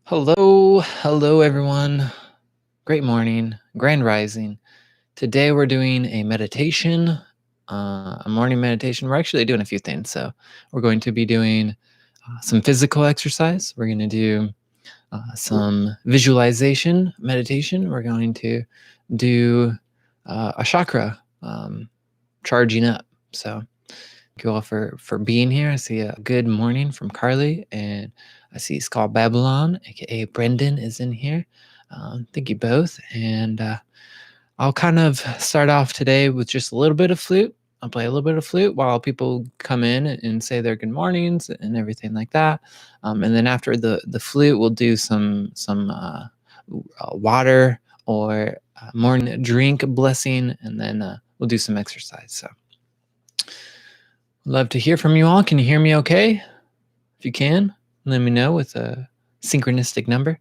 Hello everyone. Great morning, grand rising. Today we're doing a meditation, a morning meditation. We're actually doing a few things. So we're going to be doing some physical exercise. We're going to do some visualization meditation. We're going to do a chakra charging up. So thank you all for being here. I see a good morning from Carly, and I see Skull Babylon, aka Brendon, is in here. Thank you both. And I'll kind of start off today with just a little bit of flute. I'll play a little bit of flute while people come in and say their good mornings and everything like that. And then after the flute, we'll do some water or morning drink blessing, and then we'll do some exercise. So love to hear from you all. Can you hear me okay? If you can, let me know with a synchronistic number.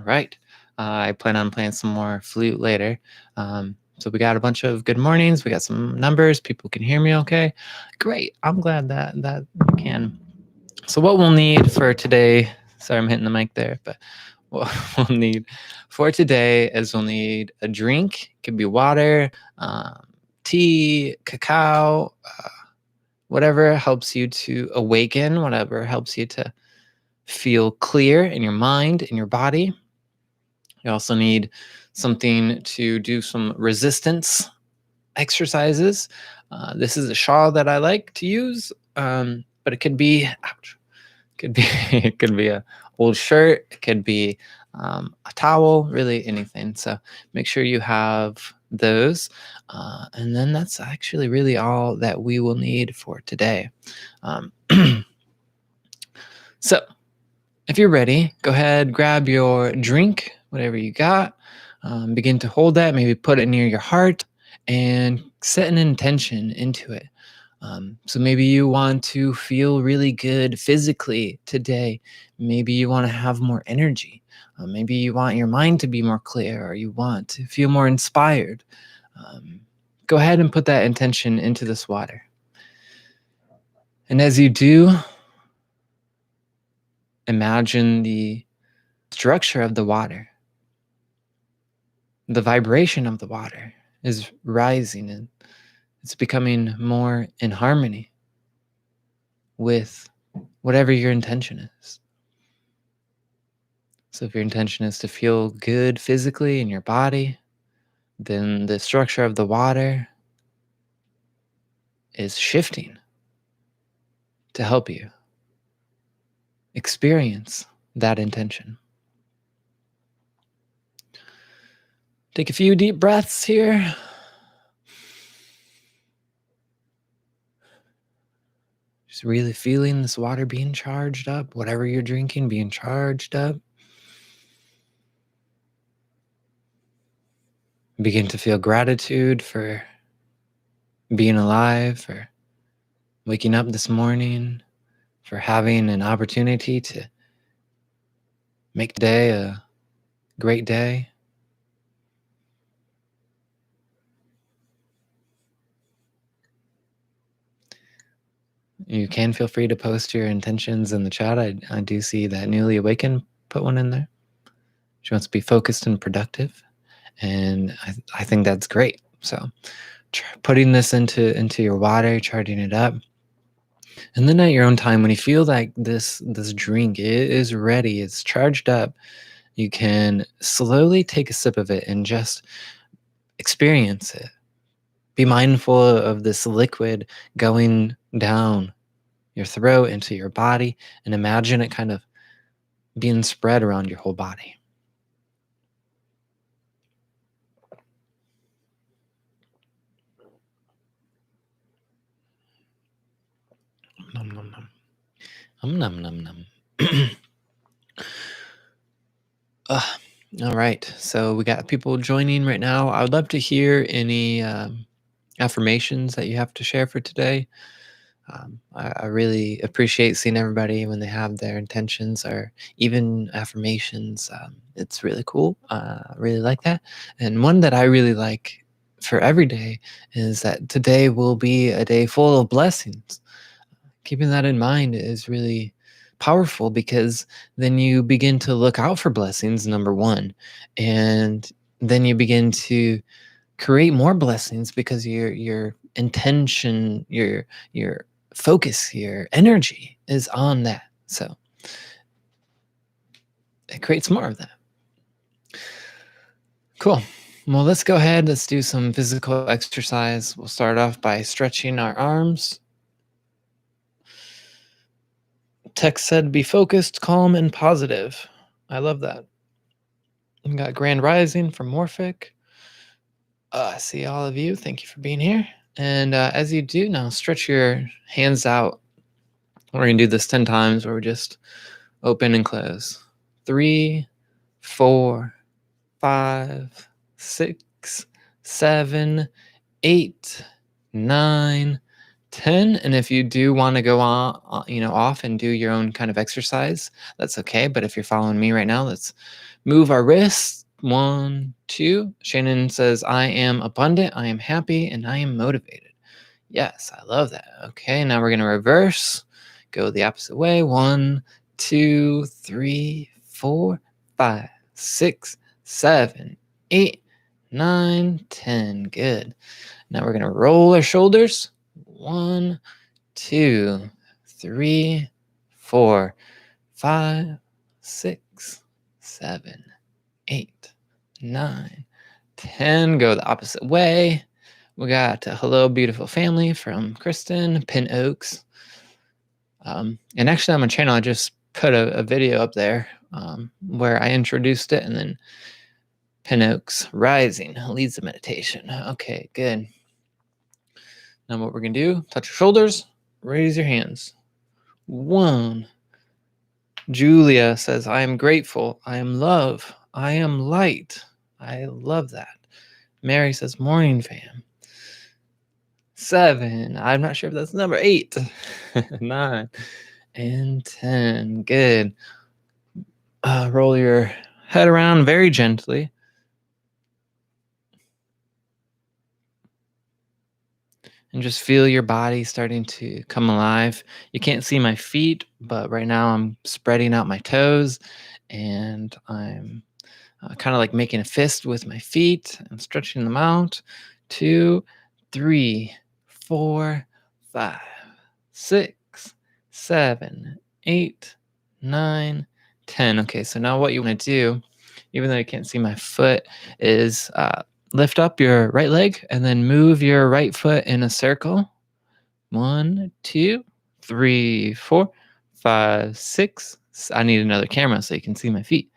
Right. I plan on playing some more flute later. So we got a bunch of good mornings. We got some numbers. People can hear me okay. Great. I'm glad that you can. So what we'll need for today, sorry I'm hitting the mic there, but what we'll need for today is we'll need a drink. It could be water, tea, cacao, whatever helps you to awaken, whatever helps you to feel clear in your mind, in your body. You also need something to do some resistance exercises. This is a shawl that I like to use, but it could be, it could be a old shirt. It could be a towel, really anything. So make sure you have those. And then that's actually really all that we will need for today. So if you're ready, go ahead, grab your drink, whatever you got. Begin to hold that, maybe put it near your heart and set an intention into it. So maybe you want to feel really good physically today. Maybe you want to have more energy. Maybe you want your mind to be more clear, or you want to feel more inspired. Go ahead and put that intention into this water. And as you do, imagine the structure of the water. The vibration of the water is rising, and it's becoming more in harmony with whatever your intention is. So if your intention is to feel good physically in your body, then the structure of the water is shifting to help you experience that intention. Take a few deep breaths here. Just really feeling this water being charged up, whatever you're drinking being charged up. Begin to feel gratitude for being alive, for waking up this morning, for having an opportunity to make today a great day. You can feel free to post your intentions in the chat. I do see that Newly Awakened put one in there. She wants to be focused and productive, and I think that's great. So putting this into your water, charging it up, and then at your own time, when you feel like this drink is ready, it's charged up, you can slowly take a sip of it and just experience it. Be mindful of this liquid going down your throat, into your body, and imagine it kind of being spread around your whole body. Num, num, num. Num, num, num. All right. So we got people joining right now. I would love to hear any affirmations that you have to share for today. I really appreciate seeing everybody when they have their intentions or even affirmations. It's really cool. I really like that. And one that I really like for every day is that today will be a day full of blessings. Keeping that in mind is really powerful because then you begin to look out for blessings, number one, and then you begin to create more blessings because your intention, your focus, your energy is on that. So it creates more of that. Cool. Well, let's go ahead. Let's do some physical exercise. We'll start off by stretching our arms. Text said, be focused, calm, and positive. I love that. We got Grand Rising from Morphic. I see all of you. Thank you for being here. And as you do now, stretch your hands out. We're going to do this 10 times where we just open and close. 3, 4, 5, 6, 7, 8, 9, 10. And if you do want to go on, off and do your own kind of exercise, that's okay. But if you're following me right now, let's move our wrists. 1, 2. Shannon says, I am abundant, I am happy, and I am motivated. Yes, I love that. Okay, now we're going to reverse. Go the opposite way. 1, 2, 3, 4, 5, 6, 7, 8, 9, 10. Good. Now we're going to roll our shoulders. 1, 2, 3, 4, 5, 6, 7, 8, 9, 10. Go the opposite way. We got Hello Beautiful Family from Kristen, Pin Oaks. And actually on my channel, I just put a video up there where I introduced it, and then Pin Oaks Rising leads the meditation. Okay, good. Now what we're going to do, touch your shoulders, raise your hands. 1. Julia says, I am grateful. I am love. I am light. I love that. Mary says, morning fam. 7. I'm not sure if that's number 8. 9 and 10. Good. Roll your head around very gently. And just feel your body starting to come alive. You can't see my feet, but right now I'm spreading out my toes and I'm kind of like making a fist with my feet and stretching them out. 2, 3, 4, 5, 6, 7, 8, 9, 10. Okay, so now what you want to do, even though you can't see my foot, is lift up your right leg and then move your right foot in a circle. 1, 2, 3, 4, 5, 6. I need another camera so you can see my feet.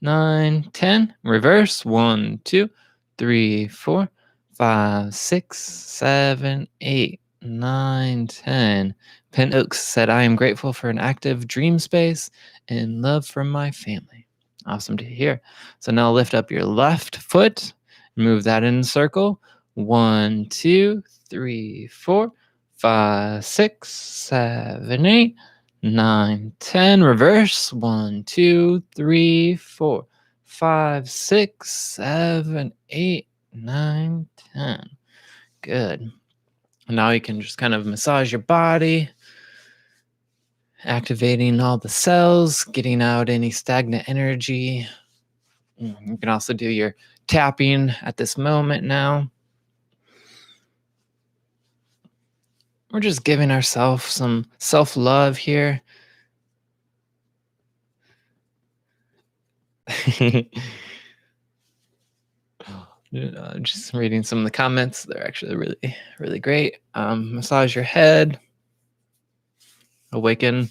9, 10. Reverse. 1, 2, 3, 4, 5, 6, 7, 8, 9, 10. Pin Oaks said, I am grateful for an active dream space and love from my family. Awesome to hear. So now lift up your left foot. Move that in a circle. 1, 2, 3, 4, 5, 6, 7, 8, 9, 10. Reverse. 1, 2, 3, 4, 5, 6, 7, 8, 9, 10. Good. Now you can just kind of massage your body, activating all the cells, getting out any stagnant energy. You can also do your tapping at this moment now. We're just giving ourselves some self-love here. Just reading some of the comments. They're actually really, really great. Massage your head. Awaken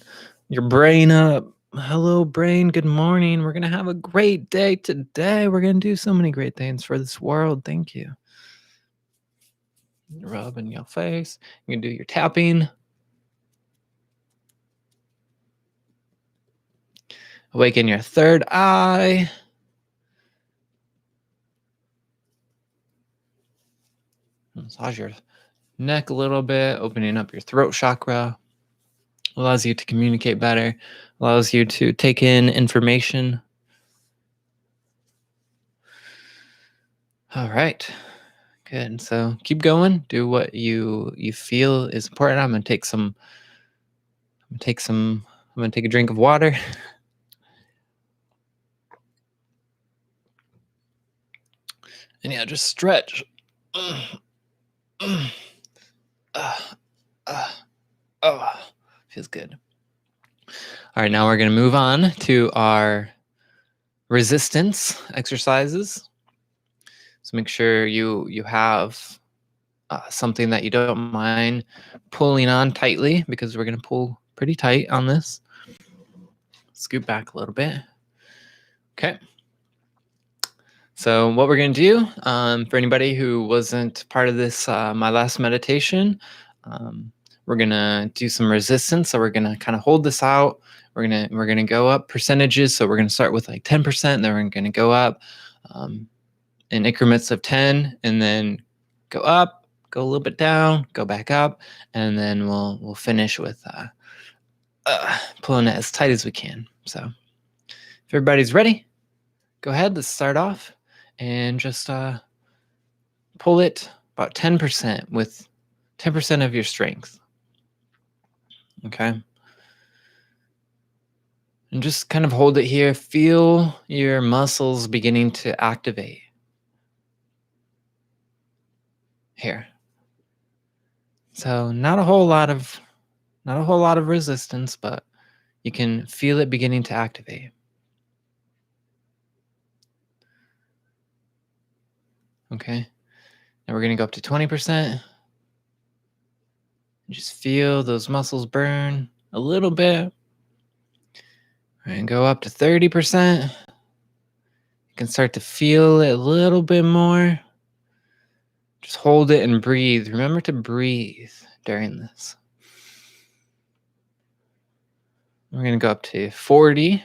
your brain up. Hello, brain. Good morning. We're going to have a great day today. We're going to do so many great things for this world. Thank you. Rub in your face. You can do your tapping. Awaken your third eye. Massage your neck a little bit, opening up your throat chakra. Allows you to communicate better, allows you to take in information. All right, good. So keep going. Do what you feel is important. I'm gonna take a drink of water. And yeah, just stretch. Feels good. All right, now we're gonna move on to our resistance exercises. So make sure you have something that you don't mind pulling on tightly, because we're going to pull pretty tight on this. Scoot back a little bit. Okay. So what we're going to do, for anybody who wasn't part of this, my last meditation, we're going to do some resistance. So we're going to kind of hold this out. We're going to go up percentages. So we're going to start with like 10%, and then we're going to go up in increments of 10, and then go up, go a little bit down, go back up, and then we'll finish with pulling it as tight as we can. So if everybody's ready, go ahead. Let's start off and just pull it about 10% with 10% of your strength. Okay. And just kind of hold it here. Feel your muscles beginning to activate. Here. So not a whole lot of resistance, but you can feel it beginning to activate. Okay. Now we're going to go up to 20%. Just feel those muscles burn a little bit. And go up to 30%. You can start to feel it a little bit more. Just hold it and breathe. Remember to breathe during this. We're going to go up to 40%.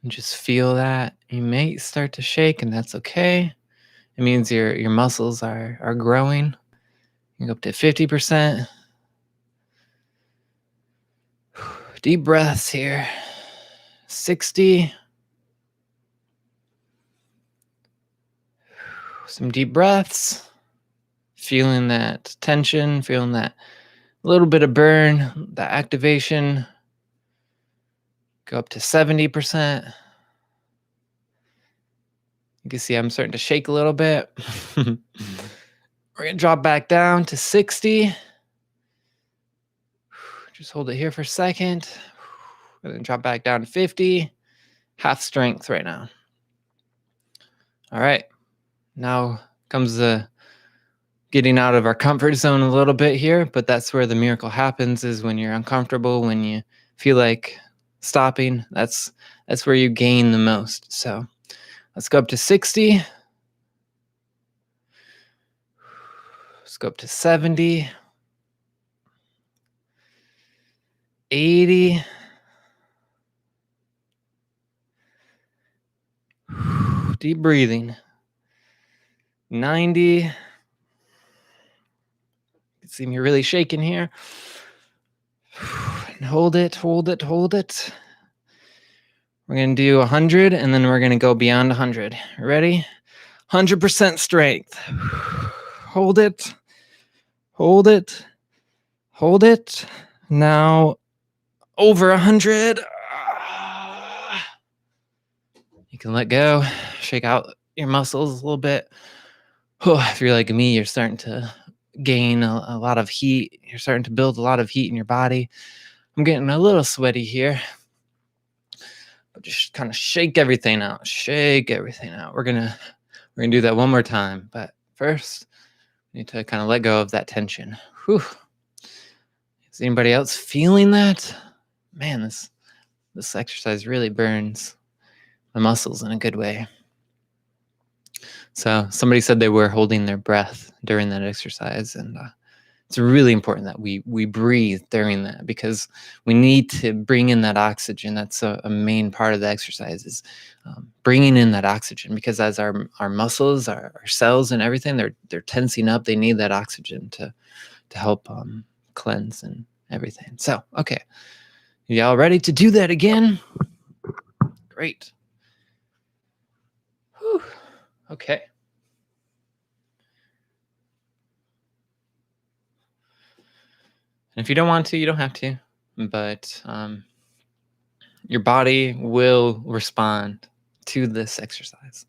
And just feel that. You may start to shake, and that's okay. It means your muscles are growing. You can go up to 50%. Deep breaths here. 60. Some deep breaths. Feeling that tension, feeling that little bit of burn, that activation. Go up to 70%. You can see I'm starting to shake a little bit. We're going to drop back down to 60. Just hold it here for a second. And then drop back down to 50. Half strength right now. All right. Now comes the getting out of our comfort zone a little bit here, but that's where the miracle happens, is when you're uncomfortable, when you feel like stopping. That's where you gain the most. So let's go up to 60. Let's go up to 70. 80. Deep breathing. 90. You can see me really shaking here. And hold it, hold it, hold it. We're going to do 100, and then we're going to go beyond 100. Ready? 100% strength. Hold it. Hold it. Hold it. Now over 100. You can let go. Shake out your muscles a little bit. If you're like me, you're starting to gain a lot of heat. You're starting to build a lot of heat in your body. I'm getting a little sweaty here. But just kind of shake everything out. Shake everything out. We're gonna do that one more time. But first, Need to kind of let go of that tension. Whew. Is anybody else feeling that? Man, this exercise really burns my muscles in a good way. So somebody said they were holding their breath during that exercise, and it's really important that we breathe during that, because we need to bring in that oxygen. That's a main part of the exercise, is bringing in that oxygen, because as our muscles, our cells and everything, they're tensing up. They need that oxygen to help cleanse and everything. So, okay. Y'all ready to do that again? Great. Whew. Okay. And if you don't want to, you don't have to, but your body will respond to this exercise.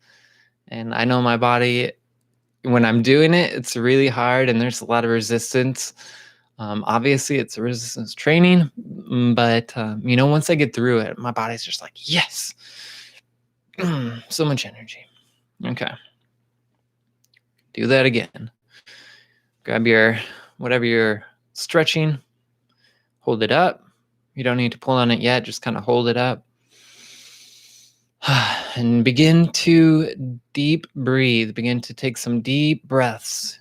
And I know my body, when I'm doing it, it's really hard and there's a lot of resistance. Obviously, it's a resistance training, but once I get through it, my body's just like, yes, so much energy. Okay. Do that again. Grab whatever you're stretching, hold it up. You don't need to pull on it yet, just kind of hold it up. And begin to deep breathe. Begin to take some deep breaths.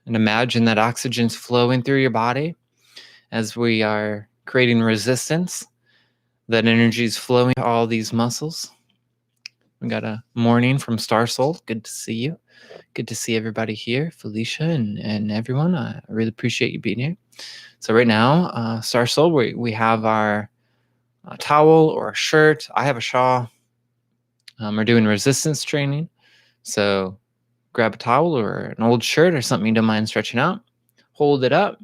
And imagine that oxygen's flowing through your body as we are creating resistance. That energy is flowing to all these muscles. We got a morning from Star Soul. Good to see you. Good to see everybody here, Felicia and everyone. I really appreciate you being here. So right now, Star Soul, we have our towel or a shirt. I have a shawl. We're doing resistance training. So grab a towel or an old shirt or something you don't mind stretching out. Hold it up.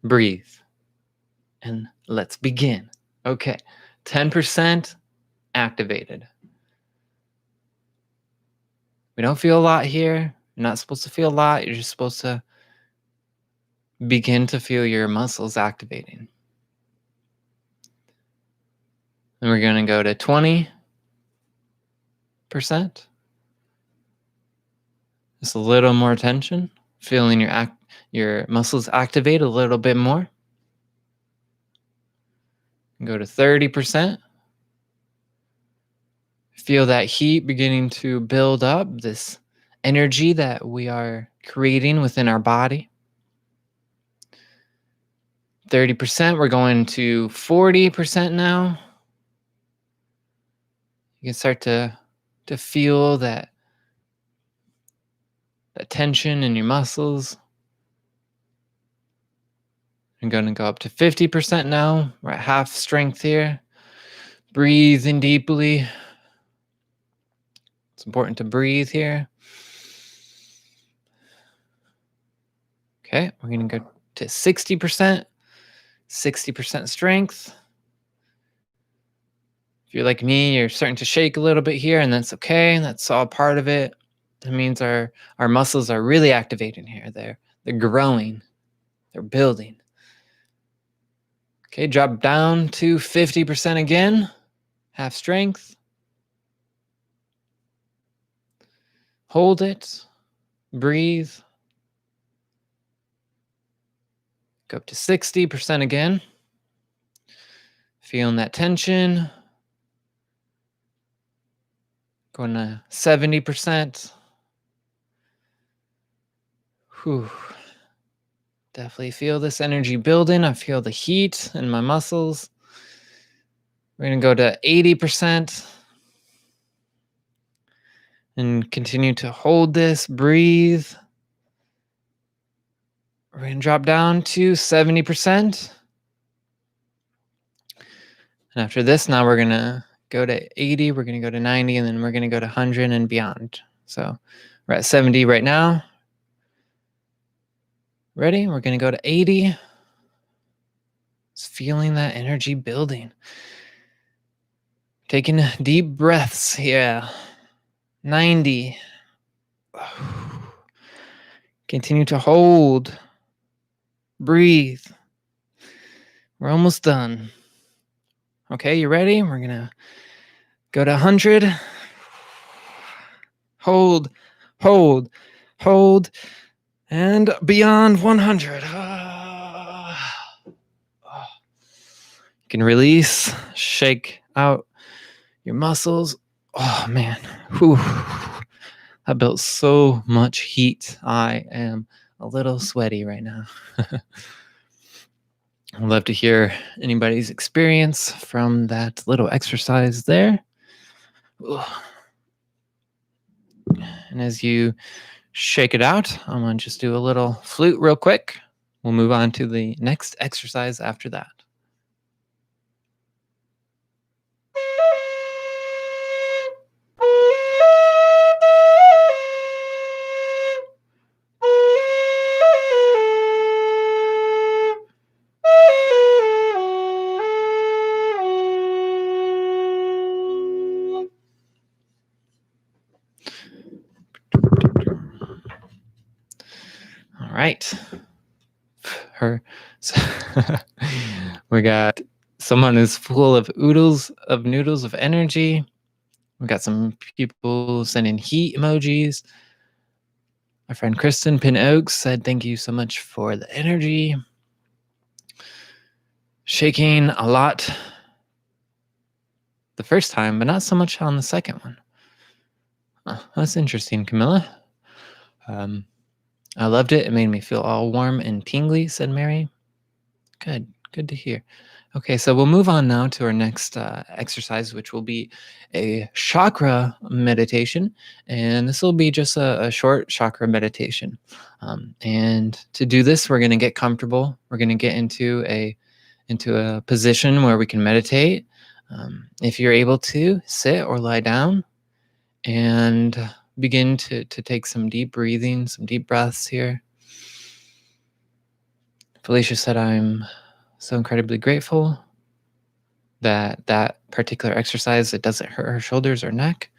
Breathe. And let's begin. Okay. 10% activated. We don't feel a lot here. You're not supposed to feel a lot. You're just supposed to begin to feel your muscles activating. And we're going to go to 20%. Just a little more tension. Feeling your muscles activate a little bit more. Go to 30%. Feel that heat beginning to build up, this energy that we are creating within our body. 30%, we're going to 40% now. You can start to feel that tension in your muscles. I'm going to go up to 50% now. We're at half strength here. Breathe in deeply. It's important to breathe here. Okay, we're going to go to 60%. 60% strength. If you're like me, you're starting to shake a little bit here, and that's okay. That's all part of it. It means our muscles are really activating here. They're growing. They're building. Okay, drop down to 50% again. Half strength. Hold it. Breathe. Go up to 60% again. Feeling that tension. Going to 70%. Whew. Definitely feel this energy building. I feel the heat in my muscles. We're going to go to 80%. And continue to hold this, breathe. We're going to drop down to 70%. And after this, now we're going to go to 80, we're going to go to 90, and then we're going to go to 100 and beyond. So we're at 70 right now. Ready? We're going to go to 80. Just feeling that energy building. Taking deep breaths here. 90. Continue to hold. Breathe. We're almost done. Okay, you ready? We're going to Go to 100. Hold, hold, hold, and beyond 100. You can release, shake out your muscles. Oh man, whew. That built so much heat. I am a little sweaty right now. I'd love to hear anybody's experience from that little exercise there. And as you shake it out, I'm going to just do a little flute real quick. We'll move on to the next exercise after that. All right. We got someone who's full of oodles of noodles of energy. We got some people sending heat emojis. My friend Kristen Pin Oaks said, thank you so much for the energy. Shaking a lot the first time, but not so much on the second one. Oh, that's interesting, Camilla. I loved it. It made me feel all warm and tingly, said Mary. Good to hear. Okay, so we'll move on now to our next exercise, which will be a chakra meditation. And this will be just a short chakra meditation. And to do this, we're going to get comfortable. We're going to get into a position where we can meditate. If you're able to, sit or lie down and begin to take some deep breathing, some deep breaths here. Felicia said, I'm so incredibly grateful that particular exercise, it doesn't hurt her shoulders or neck.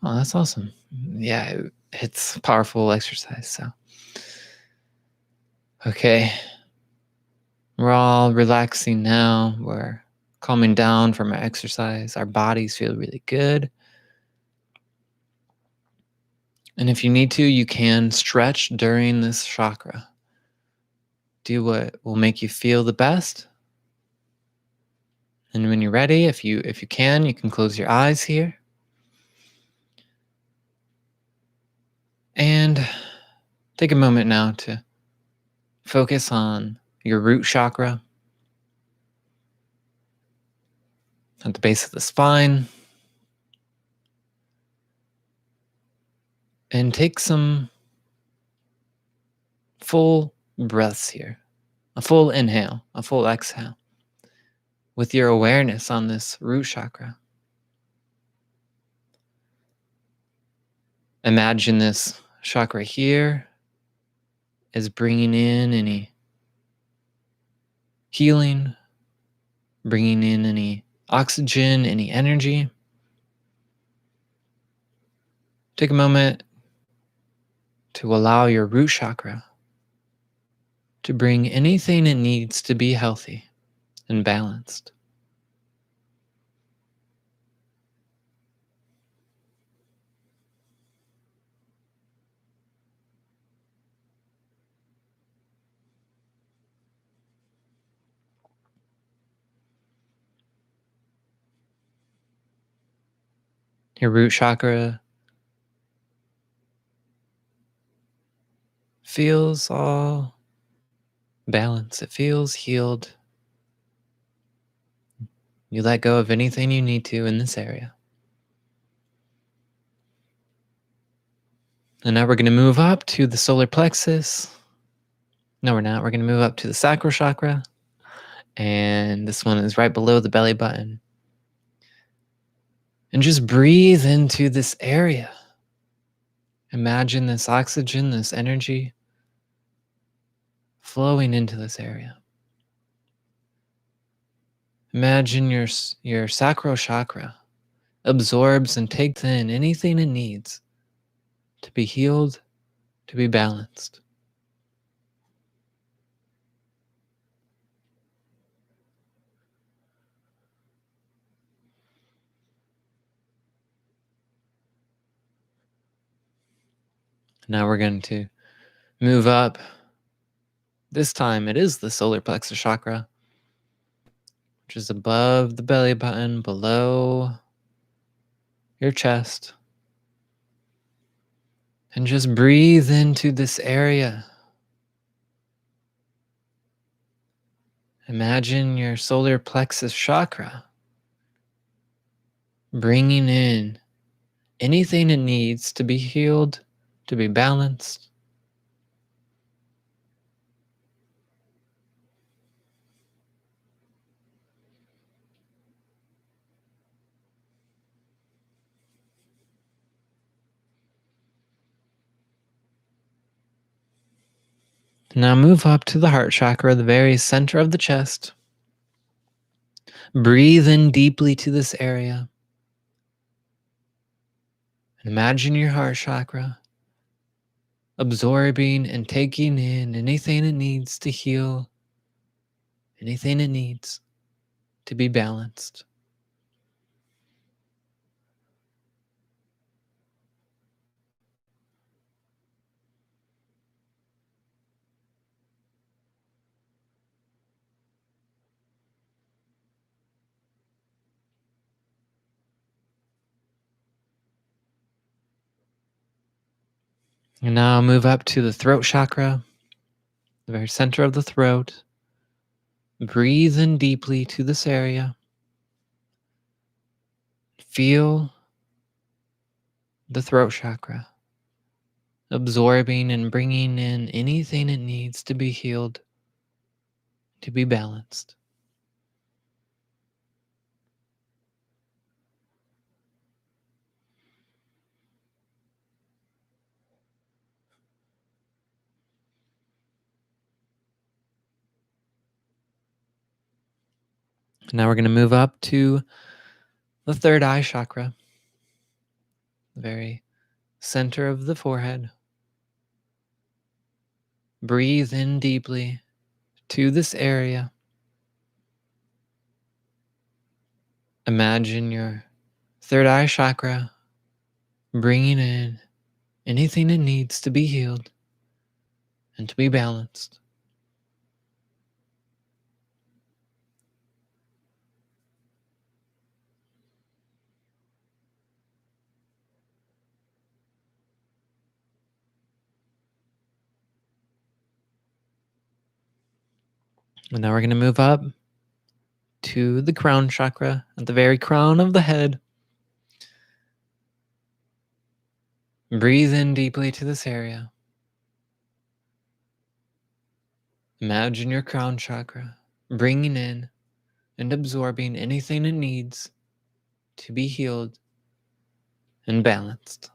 Oh, that's awesome. Yeah, it's a powerful exercise. So, okay. We're all relaxing now. We're calming down from our exercise. Our bodies feel really good. And if you need to, you can stretch during this chakra. Do what will make you feel the best. And when you're ready, if you can, you can close your eyes here. And take a moment now to focus on your root chakra at the base of the spine. And take some full breaths here. A full inhale, a full exhale. With your awareness on this root chakra. Imagine this chakra here is bringing in any healing, bringing in any oxygen, any energy. Take a moment to allow your root chakra to bring anything it needs to be healthy and balanced. Your root chakra feels all balanced. It feels healed. You let go of anything you need to in this area. And now we're going to move up to the solar plexus. No, we're not. We're going to move up to the sacral chakra. And this one is right below the belly button. And just breathe into this area. Imagine this oxygen, this energy flowing into this area. Imagine your sacral chakra absorbs and takes in anything it needs to be healed, to be balanced. Now we're going to move up. This time it is the solar plexus chakra, which is above the belly button, below your chest. And just breathe into this area. Imagine your solar plexus chakra bringing in anything it needs to be healed, to be balanced. Now move up to the heart chakra, the very center of the chest. Breathe in deeply to this area. And imagine your heart chakra absorbing and taking in anything it needs to heal, anything it needs to be balanced. And now move up to the throat chakra, the very center of the throat. Breathe in deeply to this area. Feel the throat chakra absorbing and bringing in anything it needs to be healed, to be balanced. Now we're going to move up to the third eye chakra, the very center of the forehead. Breathe in deeply to this area. Imagine your third eye chakra bringing in anything it needs to be healed and to be balanced. And now we're going to move up to the crown chakra at the very crown of the head. Breathe in deeply to this area. Imagine your crown chakra bringing in and absorbing anything it needs to be healed and balanced.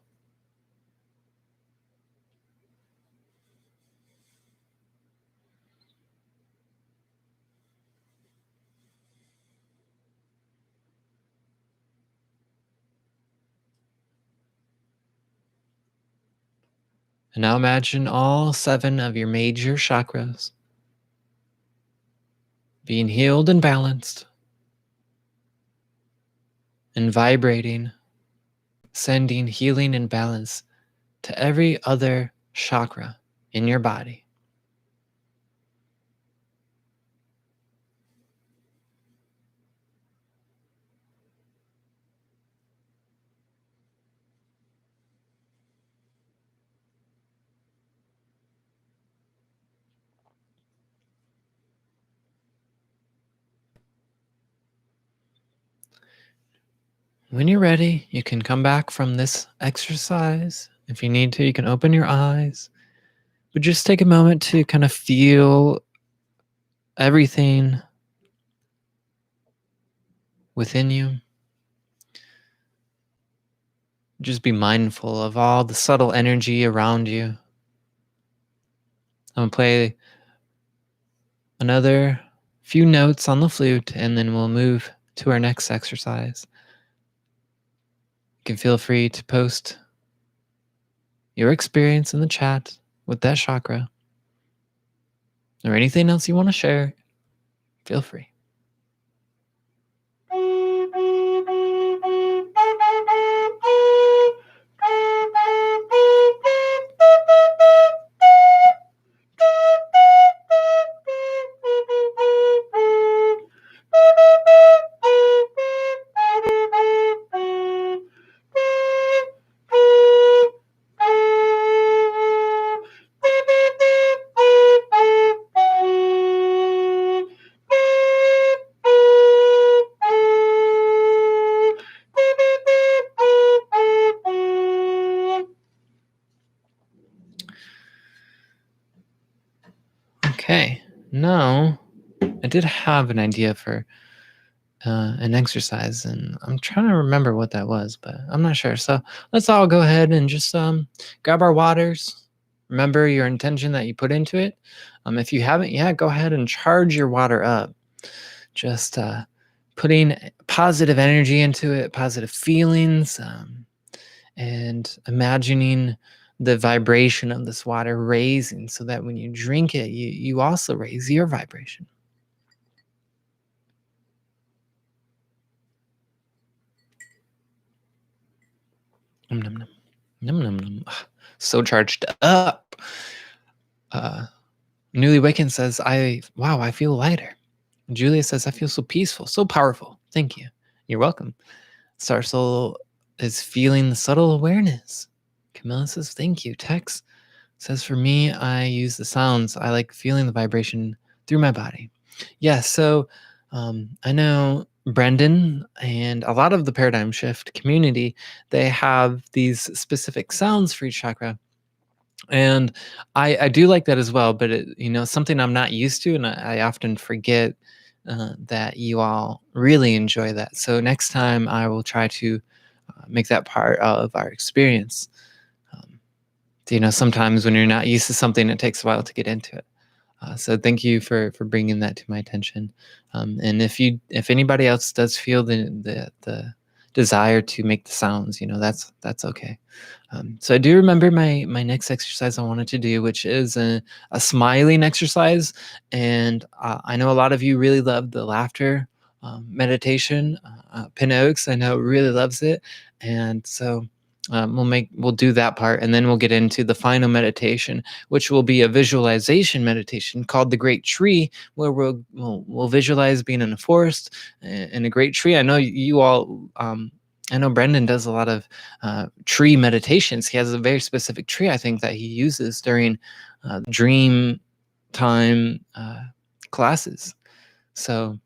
And now imagine all 7 of your major chakras being healed and balanced and vibrating, sending healing and balance to every other chakra in your body. When you're ready, you can come back from this exercise. If you need to, you can open your eyes. But just take a moment to kind of feel everything within you. Just be mindful of all the subtle energy around you. I'm going to play another few notes on the flute, and then we'll move to our next exercise. You can feel free to post your experience in the chat with that chakra or anything else you want to share. Feel free. Okay. Now, I did have an idea for an exercise, and I'm trying to remember what that was, but I'm not sure. So let's all go ahead and just grab our waters. Remember your intention that you put into it. If you haven't yet, go ahead and charge your water up. Just putting positive energy into it, positive feelings, and imagining the vibration of this water raising so that when you drink it, you also raise your vibration. Num, num, num. Num, num, num. So charged up. Newly Wakened says, I feel lighter. Julia says, I feel so peaceful, so powerful. Thank you. You're welcome. Star Soul is feeling the subtle awareness. Camilla says, thank you. Tex says, for me, I use the sounds. I like feeling the vibration through my body. Yeah, so I know Brendon and a lot of the paradigm shift community, they have these specific sounds for each chakra. And I do like that as well, but something I'm not used to, and I often forget that you all really enjoy that. So next time I will try to make that part of our experience. Um, sometimes when you're not used to something, it takes a while to get into it. So thank you for bringing that to my attention. And if anybody else does feel the desire to make the sounds, that's okay. So I do remember my next exercise I wanted to do, which is a smiling exercise. And I know a lot of you really love the laughter meditation. Pin Oaks, I know, really loves it. And so we'll do that part, and then we'll get into the final meditation, which will be a visualization meditation called the Great Tree, where we'll visualize being in a forest in a great tree. I know you all. I know Brendon does a lot of tree meditations. He has a very specific tree, I think, that he uses during dream time classes. So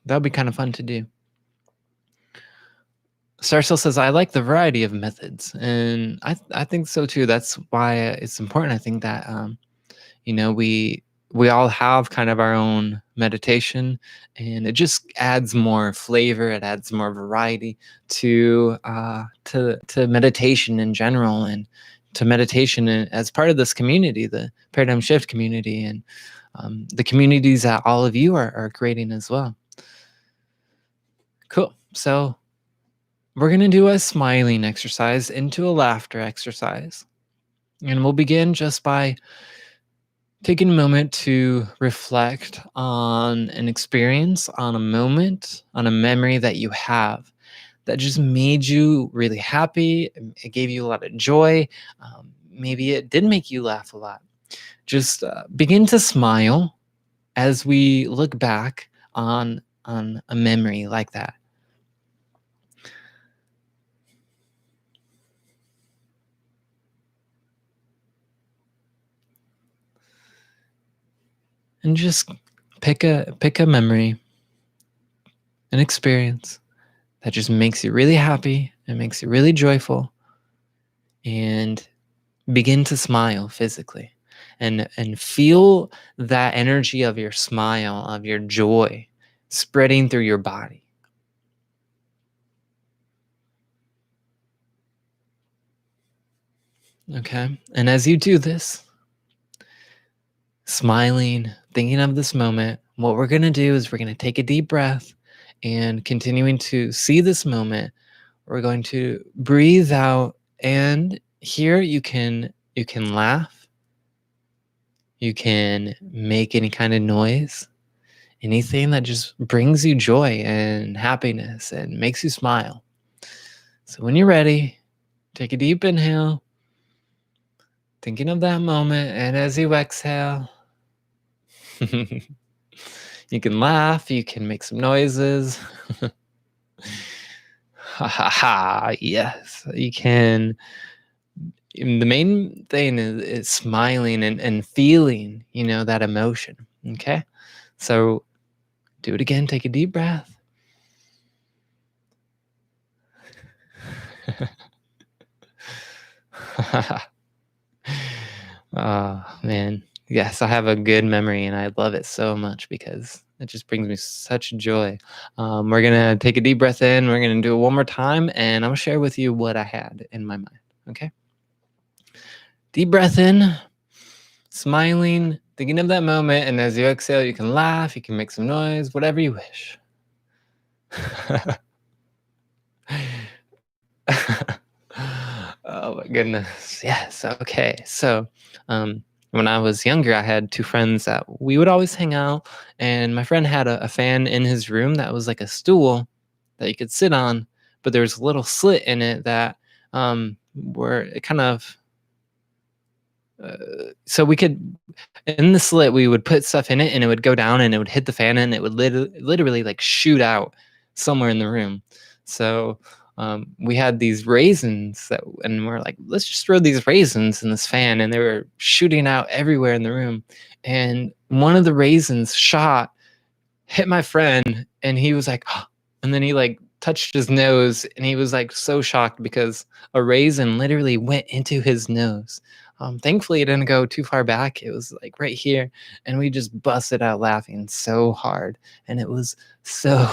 that'll be kind of fun to do. Starcell says, I like the variety of methods. And I think so too. That's why it's important. I think that, we all have kind of our own meditation, and it just adds more flavor. It adds more variety to meditation in general, and to meditation as part of this community, the Paradigm Shift community, and the communities that all of you are creating as well. Cool. So we're going to do a smiling exercise into a laughter exercise. And we'll begin just by taking a moment to reflect on an experience, on a moment, on a memory that you have that just made you really happy. It gave you a lot of joy. Maybe it did make you laugh a lot. Just begin to smile as we look back on a memory like that. And just pick a memory, an experience that just makes you really happy and makes you really joyful, and begin to smile physically, and feel that energy of your smile, of your joy, spreading through your body. Okay? And as you do this, smiling, thinking of this moment, what we're going to do is we're going to take a deep breath, and continuing to see this moment, we're going to breathe out. And here you can laugh, you can make any kind of noise, anything that just brings you joy and happiness and makes you smile. So when you're ready, take a deep inhale, thinking of that moment, and as you exhale, you can laugh, you can make some noises. Ha ha ha, yes, you can. The main thing is smiling and feeling, that emotion. Okay? So do it again, take a deep breath. Oh, man. Yes, I have a good memory and I love it so much because it just brings me such joy. We're going to take a deep breath in. We're going to do it one more time and I'm going to share with you what I had in my mind. Okay. Deep breath in, smiling, thinking of that moment. And as you exhale, you can laugh, you can make some noise, whatever you wish. Oh my goodness. Yes. Okay. So, when I was younger, I had two friends that we would always hang out, and my friend had a fan in his room that was like a stool that you could sit on, but there was a little slit in it that where it kind of so we could in the slit we would put stuff in it and it would go down and it would hit the fan and it would literally like shoot out somewhere in the room. So we had these raisins that and we're like, let's just throw these raisins in this fan, and they were shooting out everywhere in the room, and one of the raisins shot, hit my friend, and he was like, and then he like touched his nose and he was like so shocked because a raisin literally went into his nose. Thankfully it didn't go too far back. It was like right here, and we just busted out laughing so hard, and it was so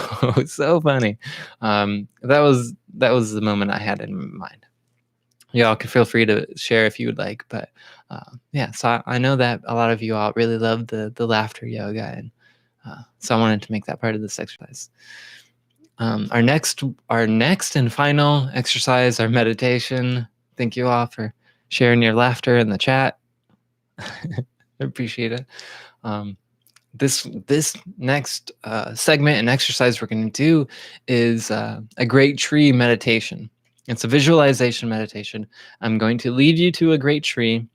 so funny. That was the moment I had in mind. Y'all can feel free to share if you would like, but yeah. So I know that a lot of you all really love the laughter yoga, and so I wanted to make that part of this exercise. Our next and final exercise, our meditation. Thank you all for sharing your laughter in the chat. I appreciate it. This next segment and exercise we're going to do is a great tree meditation. It's a visualization meditation. I'm going to lead you to a great tree.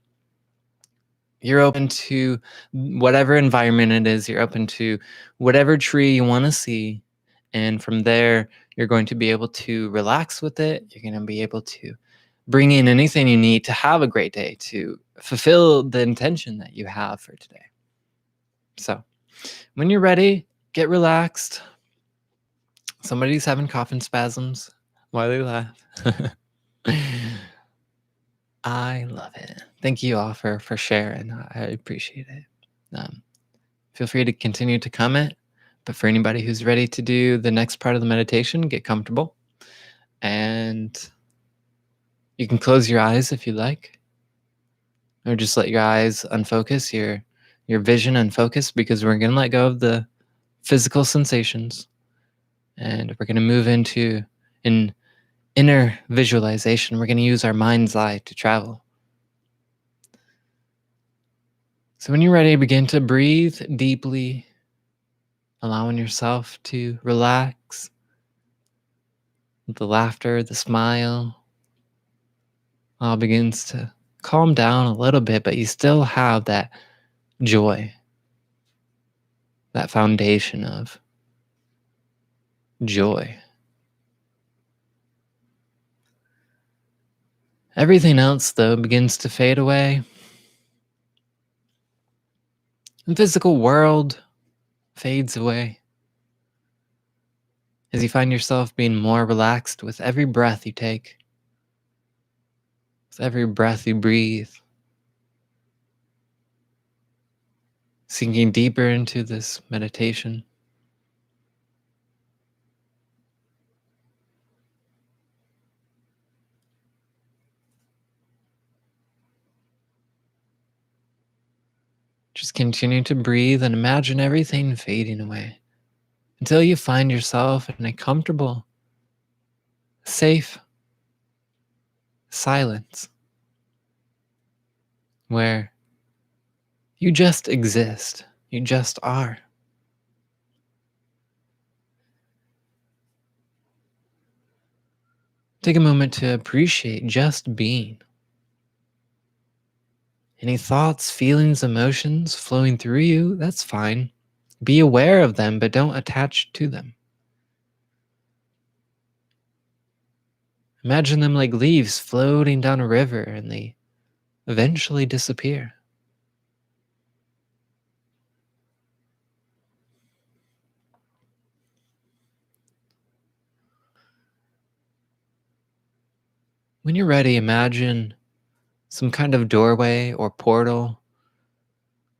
You're open to whatever environment it is. You're open to whatever tree you want to see. And from there, you're going to be able to relax with it. You're going to be able to bring in anything you need to have a great day, to fulfill the intention that you have for today. So when you're ready, get relaxed. Somebody's having coughing spasms while they laugh. I love it. Thank you all for sharing. I appreciate it. Um, Feel free to continue to comment. But for anybody who's ready to do the next part of the meditation, get comfortable. And you can close your eyes if you like, or just let your eyes unfocus, your vision unfocus, because we're going to let go of the physical sensations. And we're going to move into an inner visualization. We're going to use our mind's eye to travel. So when you're ready, begin to breathe deeply, allowing yourself to relax. The laughter, the smile, all begins to calm down a little bit, but you still have that joy, that foundation of joy. Everything else, though, begins to fade away. The physical world fades away as you find yourself being more relaxed with every breath you take, with every breath you breathe, sinking deeper into this meditation. Just continue to breathe and imagine everything fading away until you find yourself in a comfortable, safe silence where you just exist. You just are. Take a moment to appreciate just being. Any thoughts, feelings, emotions flowing through you, that's fine. Be aware of them, but don't attach to them. Imagine them like leaves floating down a river and they eventually disappear. When you're ready, imagine some kind of doorway or portal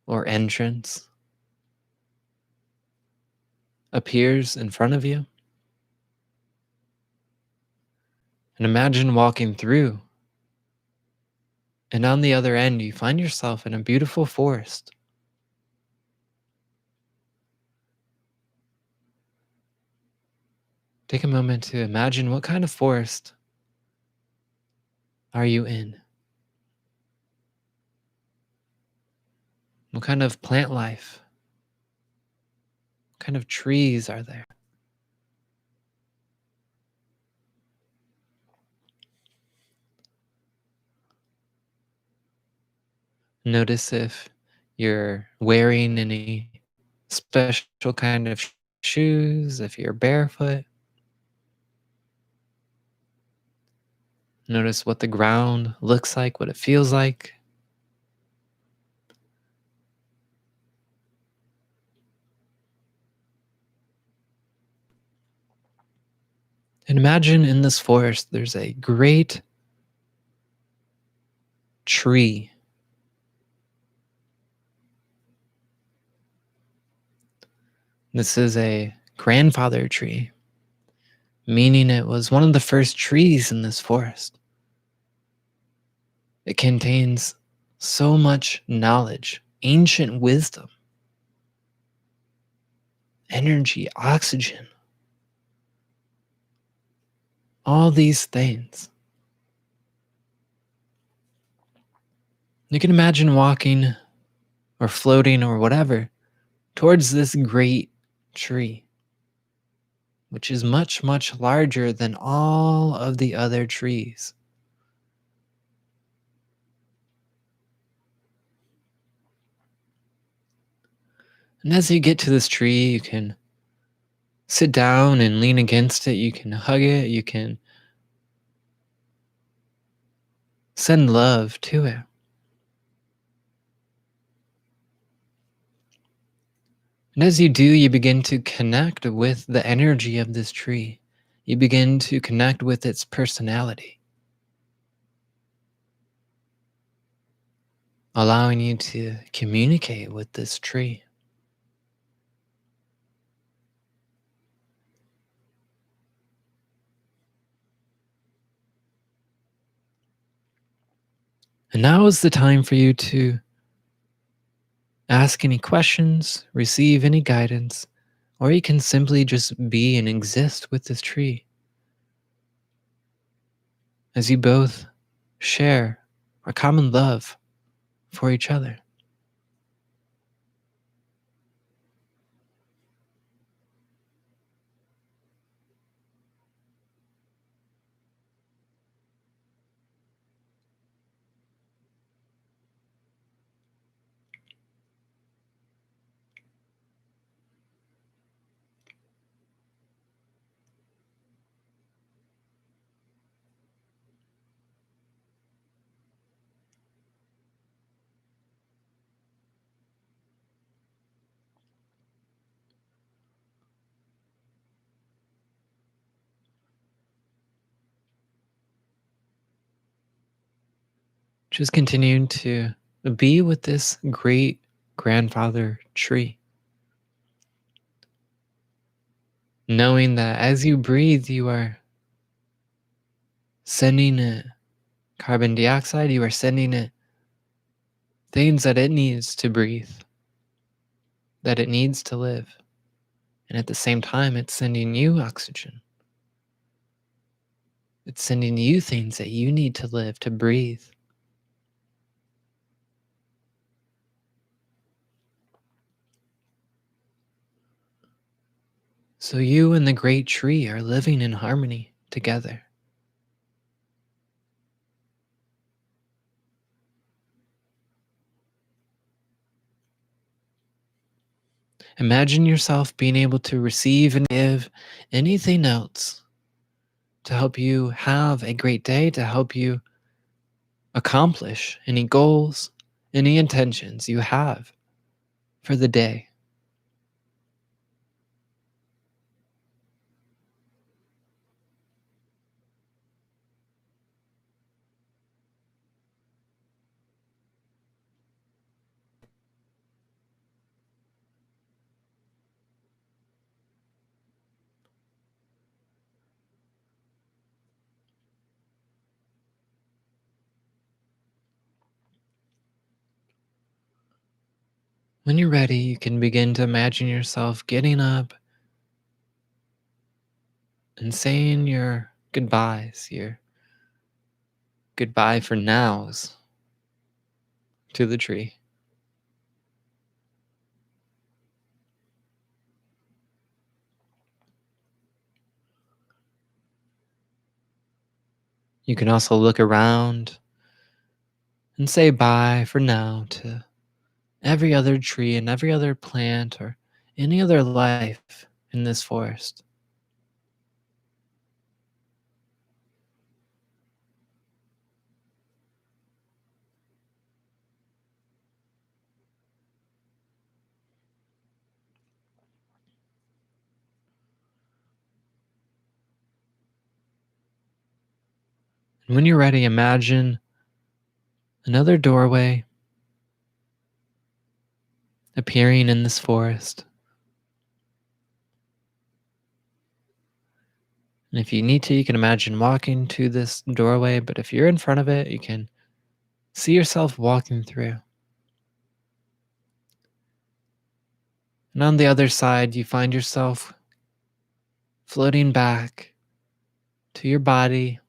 or entrance appears in front of you. And imagine walking through, and on the other end, you find yourself in a beautiful forest. Take a moment to imagine what kind of forest are you in? What kind of plant life? What kind of trees are there? Notice if you're wearing any special kind of shoes, if you're barefoot. Notice what the ground looks like, what it feels like. And imagine in this forest, there's a great tree. This is a grandfather tree, meaning it was one of the first trees in this forest. It contains so much knowledge, ancient wisdom, energy, oxygen, all these things. You can imagine walking or floating or whatever towards this great tree, which is much, much larger than all of the other trees. And as you get to this tree, you can sit down and lean against it. You can hug it. You can send love to it. And as you do, you begin to connect with the energy of this tree. You begin to connect with its personality, allowing you to communicate with this tree. And now is the time for you to ask any questions, receive any guidance, or you can simply just be and exist with this tree as you both share a common love for each other. Just continuing to be with this great grandfather tree, knowing that as you breathe, you are sending it carbon dioxide, you are sending it things that it needs to breathe, that it needs to live. And at the same time, it's sending you oxygen. It's sending you things that you need to live, to breathe. So you and the great tree are living in harmony together. Imagine yourself being able to receive and give anything else to help you have a great day, to help you accomplish any goals, any intentions you have for the day. When you're ready, you can begin to imagine yourself getting up and saying your goodbyes, your goodbye for nows to the tree. You can also look around and say bye for now to every other tree and every other plant or any other life in this forest. And when you're ready, imagine another doorway appearing in this forest. And if you need to, you can imagine walking to this doorway, but if you're in front of it, you can see yourself walking through. And on the other side, you find yourself floating back to your body,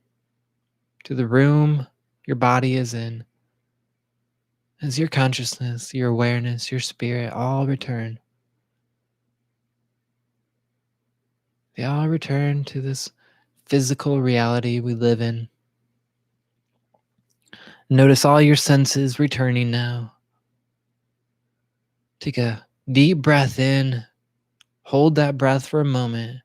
to the room your body is in, as your consciousness, your awareness, your spirit all return. They all return to this physical reality we live in. Notice all your senses returning now. Take a deep breath in, hold that breath for a moment,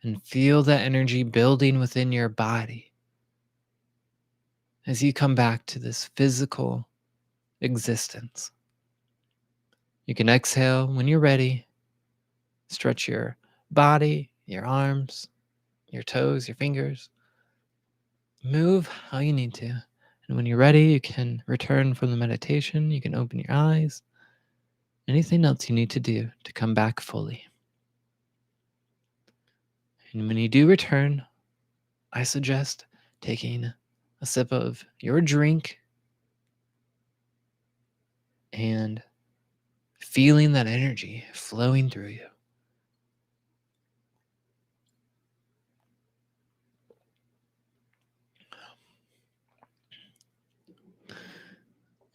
and feel that energy building within your body as you come back to this physical existence. You can exhale when you're ready. Stretch your body, your arms, your toes, your fingers. Move how you need to. And when you're ready, you can return from the meditation. You can open your eyes. Anything else you need to do to come back fully. And when you do return, I suggest taking a sip of your drink and feeling that energy flowing through you.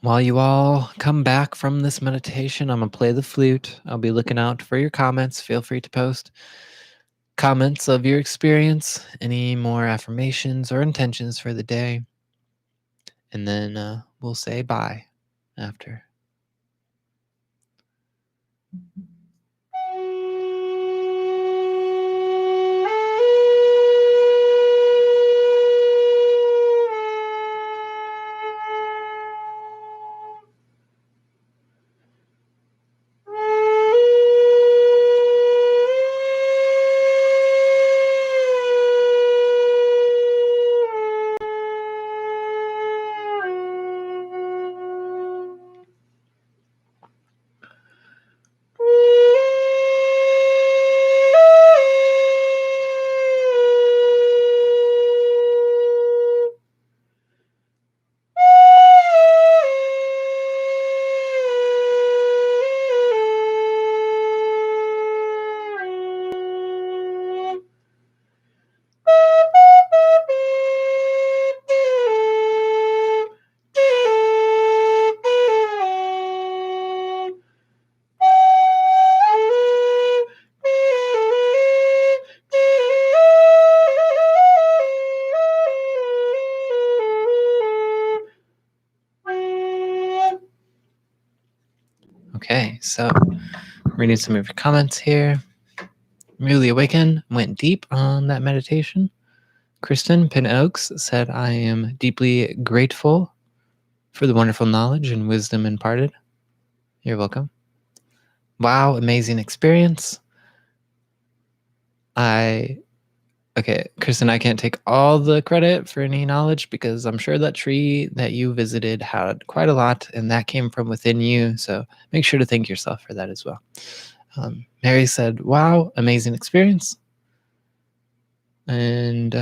While you all come back from this meditation, I'm going to play the flute. I'll be looking out for your comments. Feel free to post comments of your experience, any more affirmations or intentions for the day. And then we'll say bye after. Okay, so reading some of your comments here. Really Awakened went deep on that meditation. Kristen Pin Oaks said, I am deeply grateful for the wonderful knowledge and wisdom imparted. You're welcome. Wow, amazing experience. Okay, Kristen, I can't take all the credit for any knowledge because I'm sure that tree that you visited had quite a lot and that came from within you. So make sure to thank yourself for that as well. Mary said, wow, amazing experience. And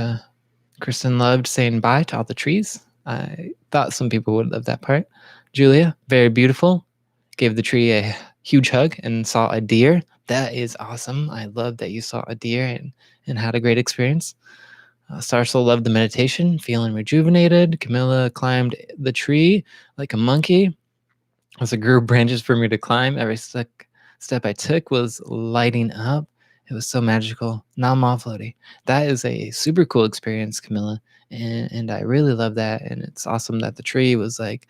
Kristen loved saying bye to all the trees. I thought some people would love that part. Julia, very beautiful. gave the tree a huge hug and saw a deer. That is awesome. I love that you saw a deer and had a great experience. Starsoul loved the meditation, feeling rejuvenated. Camilla climbed the tree like a monkey as it grew branches for me to climb. Every step I took was lighting up. It was so magical. Now I'm all floaty. That is a super cool experience, Camilla. And I really love that. And it's awesome that the tree was like,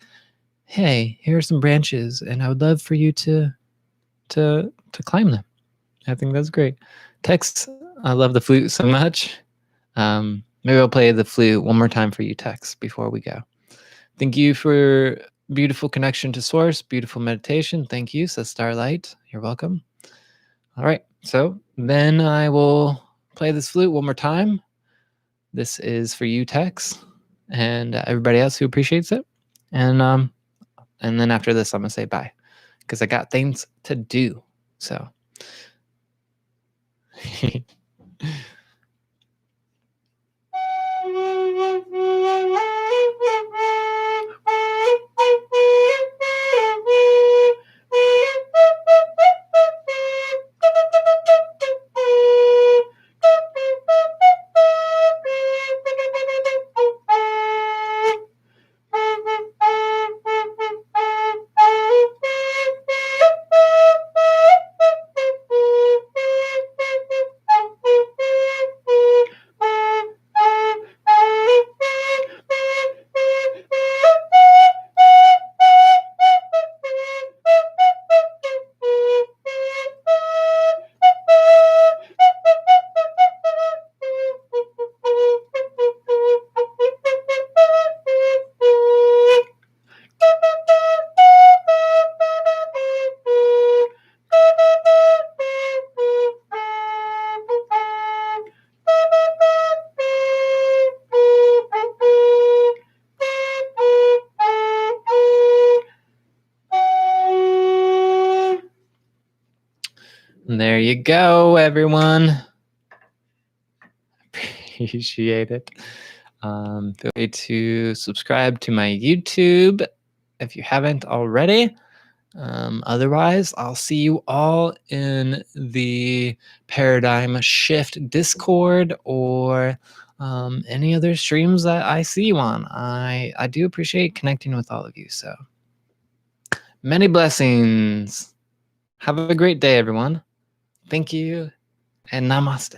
hey, here are some branches, and I would love for you to climb them. I think that's great. Tex, I love the flute so much. Maybe I'll play the flute one more time for you, Tex, before we go. Thank you for beautiful connection to source, beautiful meditation. Thank you, says Starlight. You're welcome. All right, so then I will play this flute one more time. This is for you, Tex, and everybody else who appreciates it. And then after this, I'm gonna say bye because I got things to do. So. There you go, everyone. Appreciate it. Feel free to subscribe to my YouTube if you haven't already. Otherwise, I'll see you all in the Paradigm Shift Discord or any other streams that I see you on. I do appreciate connecting with all of you. So many blessings. Have a great day, everyone. Thank you and namaste.